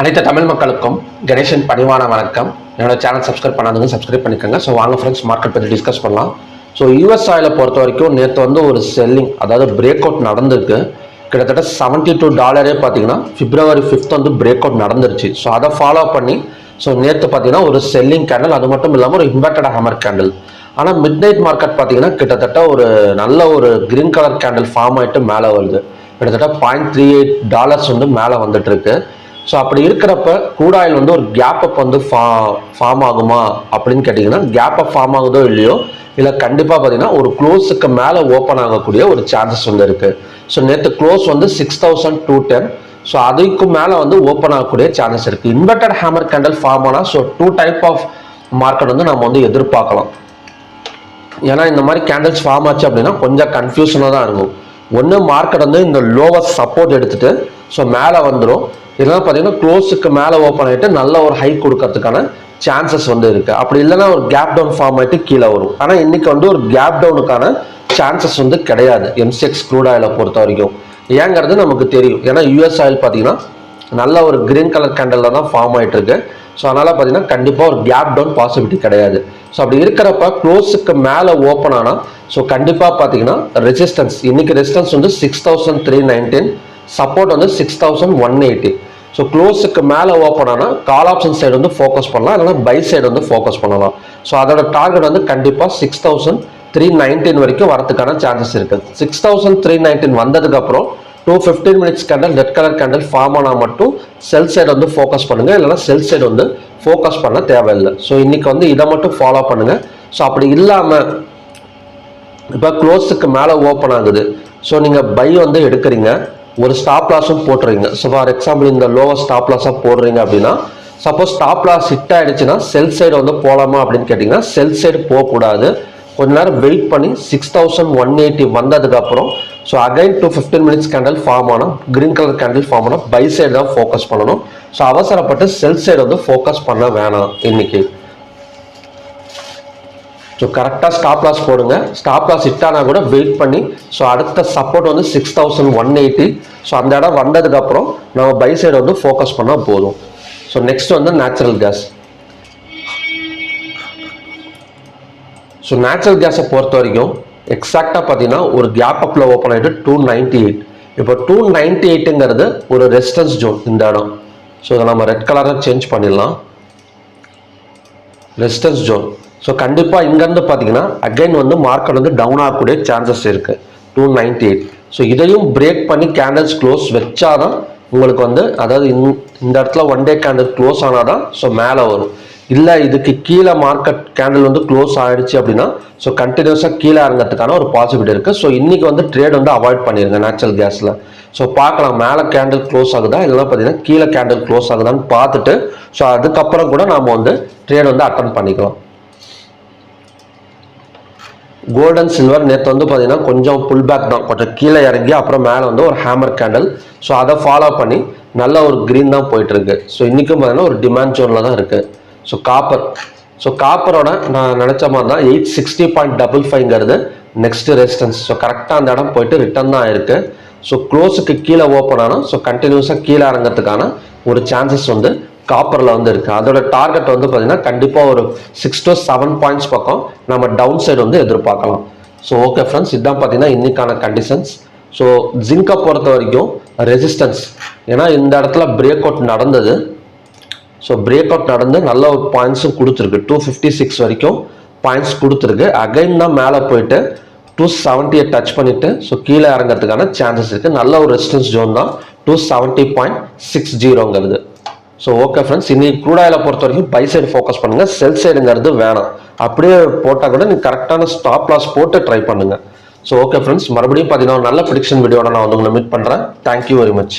அனைத்து தமிழ் மக்களுக்கும் கணேசன் பணிவான வணக்கம். என்னோட சேனல் சப்ஸ்கிரைப் பண்ணாதவங்க சப்ஸ்கிரைப் பண்ணிக்கோங்க. ஸோ வாங்க ஃப்ரெண்ட்ஸ், மார்க்கெட் பற்றி டிஸ்கஸ் பண்ணலாம். ஸோ யூஎஸ் ஆயிலை பொறுத்த வரைக்கும் நேற்று வந்து ஒரு செல்லிங், அதாவது பிரேக் அவுட் நடந்திருக்கு. கிட்டத்தட்ட $72 பார்த்தீங்கன்னா February 5th வந்து பிரேக் அவுட் நடந்துருச்சு. ஸோ அதை ஃபாலோ பண்ணி ஸோ நேற்று பார்த்தீங்கன்னா ஒரு செல்லிங் கேண்டில், அது மட்டும் இல்லாமல் ஒரு இன்வெர்டட் ஹேமர் கேண்டில். ஆனால் மிட் நைட் மார்க்கெட் பார்த்தீங்கன்னா கிட்டத்தட்ட ஒரு நல்ல ஒரு கிரீன் கலர் கேண்டில் ஃபார்ம் ஆகிட்டு மேலே வருது. கிட்டத்தட்ட $0.38 வந்து மேலே வந்துட்டு இருக்கு. ஸோ அப்படி இருக்கிறப்ப க்ரூட் ஆயில் வந்து ஒரு கேப் அப் வந்து ஃபார்ம் ஆகுமா அப்படின்னு கேட்டிங்கன்னா, கேப் அப் ஃபார்ம் ஆகுதோ இல்லையோ, இல்லை கண்டிப்பாக பார்த்தீங்கன்னா ஒரு க்ளோஸுக்கு மேலே ஓப்பன் ஆகக்கூடிய ஒரு சான்சஸ் வந்து இருக்குது. ஸோ நேற்று க்ளோஸ் வந்து 6210. ஸோ அதுக்கு மேலே வந்து ஓப்பன் ஆகக்கூடிய சான்சஸ் இருக்குது. இன்வெர்டட் ஹேமர் கேண்டல் ஃபார்ம் ஆனால் ஸோ 2 டைப் ஆஃப் மார்க்கெட் வந்து நம்ம வந்து எதிர்பார்க்கலாம். ஏன்னா இந்த மாதிரி கேண்டல்ஸ் ஃபார்ம் ஆச்சு அப்படின்னா கொஞ்சம் கன்ஃபியூஷனாக தான் இருக்கும். ஒன்று மார்க்கெட் வந்து இந்த லோவஸ்ட் சப்போர்ட் எடுத்துகிட்டு ஸோ மேலே வந்துடும், இதெல்லாம் பார்த்தீங்கன்னா க்ளோஸுக்கு மேலே ஓப்பன் ஆகிட்டு நல்ல ஒரு ஹைக் கொடுக்கறதுக்கான சான்சஸ் வந்து இருக்குது. அப்படி இல்லைன்னா ஒரு கேப் டவுன் ஃபார்ம் ஆகிட்டு கீழே வரும். ஆனால் இன்னைக்கு வந்து ஒரு கேப் டவுனுக்கான சான்சஸ் வந்து கிடையாது MCX க்ரூட் ஆயிலை பொறுத்த வரைக்கும். ஏங்கிறது நமக்கு தெரியும். ஏன்னா யூஎஸ் ஆயில் பார்த்தீங்கன்னா நல்ல ஒரு கிரீன் கலர் கேண்டலில் தான் ஃபார்ம் ஆகிட்டு இருக்கு. ஸோ அதனால் பார்த்தீங்கன்னா கண்டிப்பாக ஒரு கேப் டவுன் பாசிபிலிட்டி கிடையாது. ஸோ அப்படி இருக்கிறப்ப க்ளோஸுக்கு மேலே ஓப்பன் ஆனால் ஸோ கண்டிப்பாக பார்த்தீங்கன்னா ரெசிஸ்டன்ஸ், இன்னைக்கு ரெசிஸ்டன்ஸ் வந்து 6319, சப்போர்ட் வந்து 6180. ஸோ க்ளோஸுக்கு மேலே ஓப்பன் ஆனால் கால் ஆப்ஷன் சைடு வந்து ஃபோக்கஸ் பண்ணலாம், இல்லைனா பை சைடு வந்து ஃபோக்கஸ் பண்ணலாம். ஸோ அதோட டார்கெட் வந்து கண்டிப்பாக 6319 வரைக்கும் வரதுக்கான சான்சஸ் இருக்குது. 6319 வந்ததுக்கப்புறம் 215 minutes candle red colour candle form ஆனால் மட்டும் செல் சைடு வந்து ஃபோக்கஸ் பண்ணுங்கள், இல்லைனா செல் சைடு வந்து ஃபோக்கஸ் பண்ண தேவையில்லை. ஸோ இன்றைக்கி வந்து இதை மட்டும் ஃபாலோ பண்ணுங்கள். ஸோ அப்படி இல்லாமல் இப்போ க்ளோஸுக்கு மேலே ஓப்பன் ஆகுது, ஸோ நீங்கள் பை வந்து எடுக்கிறீங்க, ஒரு ஸ்டாப் லாஸும் போட்டுறீங்க. ஸோ ஃபார் எக்ஸாம்பிள் இந்த லோவர் ஸ்டாப் லாஸாக போடுறீங்க அப்படின்னா, சப்போஸ் ஸ்டாப் லாஸ் ஹிட் ஆகிடுச்சுன்னா செல் சைடு வந்து போகலாமா அப்படின்னு கேட்டிங்கன்னா செல் சைடு போகக்கூடாது. கொஞ்ச நேரம் வெயிட் பண்ணி 6180 வந்ததுக்கப்புறம் so again 215 minutes candle form ஆனால் கிரீன் கலர் கேண்டில் ஃபார்ம் ஆனால் பை சைடு தான் ஃபோக்கஸ் பண்ணணும். ஸோ அவசரப்பட்டு செல் சைடு வந்து ஃபோக்கஸ் பண்ண வேணாம் இன்னைக்கு. ஸோ கரெக்டாக ஸ்டாப் லாஸ் போடுங்க. ஸ்டாப் லாஸ் ஹிட் ஆனால் கூட வெயிட் பண்ணி ஸோ அடுத்த சப்போர்ட் வந்து 6180. ஸோ அந்த இடம் வந்ததுக்கப்புறம் நம்ம பை சைடு வந்து ஃபோக்கஸ் பண்ணால் போதும். ஸோ நெக்ஸ்ட் வந்து நேச்சுரல் கேஸ். ஸோ நேச்சுரல் கேஸை பொறுத்த வரைக்கும் எக்ஸாக்டாக பார்த்தீங்கன்னா ஒரு கேப் அப்பில் ஓப்பன் ஆகிட்டு 298. இப்போ 298ங்கிறது ஒரு ரெசிஸ்டன்ஸ் ஜோன் இந்த இடம். ஸோ இதை நம்ம ரெட் கலராக சேஞ்ச் பண்ணிடலாம், ரெசிஸ்டன்ஸ் ஜோன். ஸோ கண்டிப்பாக இங்கேருந்து பார்த்தீங்கன்னா அகைன் வந்து மார்க்கெட் வந்து டவுன் ஆகக்கூடிய சான்சஸ் இருக்குது 298. ஸோ இதையும் பிரேக் பண்ணி கேண்டல்ஸ் க்ளோஸ் வச்சாதான் உங்களுக்கு வந்து, அதாவது இந்த இடத்துல ஒன் டே கேண்டில் க்ளோஸ் ஆனால் தான் ஸோ மேலே வரும். இல்லை இதுக்கு கீழே மார்க்கெட் கேண்டில் வந்து க்ளோஸ் ஆகிடுச்சு அப்படின்னா ஸோ கண்டினியூஸாக கீழே இறங்கிறதுக்கான ஒரு பாசிபிலிட்டி இருக்குது. ஸோ இன்றைக்கி வந்து ட்ரேட் வந்து அவாய்ட் பண்ணிடுங்க நேச்சுரல் கேஸில். ஸோ பார்க்கலாம் மேலே கேண்டில் க்ளோஸ் ஆகுதா, இல்லைன்னா பார்த்தீங்கன்னா கீழே கேண்டில் க்ளோஸ் ஆகுதான்னு பார்த்துட்டு ஸோ அதுக்கப்புறம் கூட நாம் வந்து ட்ரேட் வந்து அட்டன் பண்ணிக்கலாம். கோல்ட் அண்ட் சில்வர் நேற்று வந்து பார்த்தீங்கன்னா கொஞ்சம் புல் பேக் தான், கொஞ்சம் கீழே இறங்கி அப்புறம் மேலே வந்து ஒரு ஹேமர் கேண்டில். ஸோ அதை ஃபாலோ பண்ணி நல்ல ஒரு க்ரீன் தான் போயிட்டு இருக்கு. ஸோ இன்றைக்கும் பார்த்தீங்கன்னா ஒரு டிமாண்ட் ஜோனில் தான் இருக்குது. ஸோ காப்பரோட நான் நினச்ச மாதிரி தான் 860.55ங்கிறது நெக்ஸ்ட் ரெசிஸ்டன்ஸ். ஸோ கரெக்டாக அந்த இடம் போயிட்டு ரிட்டர்ன் தான் ஆயிருக்கு. ஸோ க்ளோஸுக்கு கீழே ஓப்பன் ஆனால் ஸோ கண்டினியூஸாக கீழே இறங்கிறதுக்கான ஒரு சான்சஸ் வந்து காப்பரில் வந்து இருக்குது. அதோட டார்கெட் வந்து பார்த்தீங்கன்னா கண்டிப்பாக ஒரு 6 to 7 பாயிண்ட்ஸ் பக்கம் நம்ம டவுன் சைடு வந்து எதிர்பார்க்கலாம். ஸோ ஓகே ஃப்ரெண்ட்ஸ், இதுதான் பார்த்தீங்கன்னா இன்னைக்கான கண்டிஷன்ஸ். ஸோ ஜிங்கை பொறுத்த வரைக்கும் ரெசிஸ்டன்ஸ், ஏன்னா இந்த இடத்துல பிரேக் அவுட் நடந்தது. ஸோ பிரேக் அவுட் நடந்து நல்ல ஒரு பாயிண்ட்ஸும் கொடுத்துருக்கு, 256 வரைக்கும் பாயிண்ட்ஸ் கொடுத்துருக்கு. அகைன் தான் மேலே போயிட்டு 270 டச் பண்ணிட்டு ஸோ கீழே இறங்கிறதுக்கான சான்சஸ் இருக்குது. நல்ல ஒரு ரெசிஸ்டன்ஸ் ஜோன் தான் 270.60ங்கிறது. ஸோ ஓகே ஃப்ரெண்ட்ஸ், இன்னைக்கு க்ரூட் ஆயிலை பொறுத்த வரைக்கும் பை சைடு ஃபோக்கஸ் பண்ணுங்கள், செல் சைடுங்கிறது வேணாம். அப்படியே போட்டால் கூட நீங்கள் கரெக்டான ஸ்டாப் லாஸ் போட்டு ட்ரை பண்ணுங்கள். ஸோ ஓகே ஃப்ரெண்ட்ஸ், மறுபடியும் பார்த்தீங்கன்னா நல்ல ப்ரெடிக்ஷன் வீடியோட நான் வந்து உங்களை மீட் பண்ணுறேன். Thank you very much.